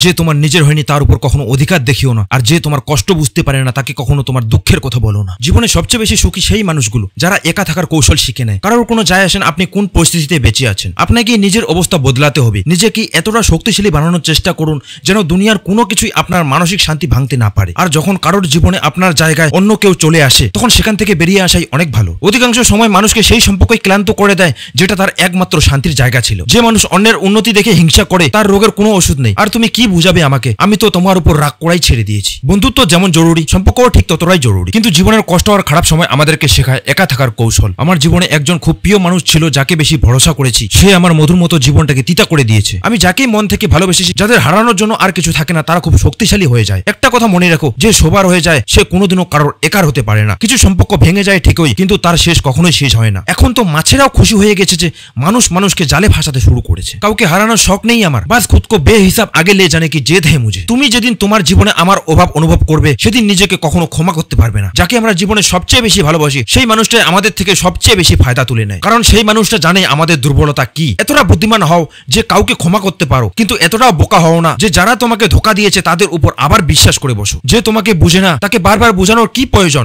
যে তোমার নিজের হয়নি তার উপর কখনো অধিকার দেখিও না, আর যে তোমার কষ্ট বুঝতে পারে না তাকে কখনো তোমার দুঃখের কথা বলো না। জীবনে সবচেয়ে বেশি সুখী সেই মানুষগুলো যারা একা থাকার কৌশল শিখে নেয়। কারোর কোনো যায় আসেন আপনি কোন পরিস্থিতিতে বেঁচে আছেন, আপনাকে নিজের অবস্থা বদলাতে হবে। নিজেকে এতটা শক্তিশালী বানানোর চেষ্টা করুন যেন দুনিয়ার কোনো কিছুই আপনার মানসিক শান্তি ভাঙতে না পারে। আর যখন কারোর জীবনে আপনার জায়গায় অন্য কেউ চলে আসে তখন সেখান থেকে বেরিয়ে আসাই অনেক ভালো। অধিকাংশ সময় মানুষকে সেই সম্পর্কই ক্লান্ত করে দেয় যেটা তার একমাত্র শান্তির জায়গা ছিল। যে মানুষ অন্যের উন্নতি দেখে হিংসা করে তার রোগের কোনো ওষুধ নেই। আর তুমি কি বুঝাবে আমাকে, আমি তো তোমার উপর রাগ করাই ছেড়ে দিয়েছি। বন্ধুত্ব যেমন জরুরি, সম্পর্কও ঠিক ততটাই জরুরি। কিন্তু জীবনের কষ্ট আর খারাপ সময় আমাদেরকে শেখায় একা থাকার কৌশল। আমার জীবনে একজন খুব প্রিয় মানুষ ছিল যাকে বেশি ভরসা করেছি, সে আমার মধুর মতো জীবনটাকে তিতা করে দিয়েছে। আমি যাকেই মন থেকে ভালোবেসেছি, যাদের হারানোর জন্য আর কিছু থাকে না তারা খুব শক্তিশালী হয়ে যায়। একটা কথা মনে রাখো, যে সবার হয়ে যায় সে কোনোদিনও কারোর একার হতে পারে না। কিছু সম্পর্ক ভেঙে যায় ঠিকই, কিন্তু তার শেষ কখনোই শেষ হয় না। এখন তো মাছেরাও খুশি হয়ে গেছে যে মানুষ মানুষকে জালে ফাঁসাতে শুরু করেছে। কাউকে হারানোর শখ নেই আমার, বাস খুদ কো বেহিসাব আগে লে জানে কি জেদ है मुझे। তুমি যেদিন তোমার জীবনে আমার অভাব অনুভব করবে সেদিন নিজেকে কখনো ক্ষমা করতে পারবে না। যাকে আমরা জীবনে সবচেয়ে বেশি ভালোবাসি সেই মানুষটাই আমাদের থেকে সবচেয়ে বেশি ফায়দা তুলে নেয়, কারণ সেই মানুষটা জানে আমাদের দুর্বলতা কি। এতটা বুদ্ধিমান হও যে কাউকে ক্ষমা করতে পারো, কিন্তু এতটাও বোকা হও না যে যারা তোমাকে ধোঁকা দিয়েছে তাদের উপর আবার বিশ্বাস করে বসো। যে তোমাকে বুঝে না তাকে বারবার বোঝানোর কি প্রয়োজন।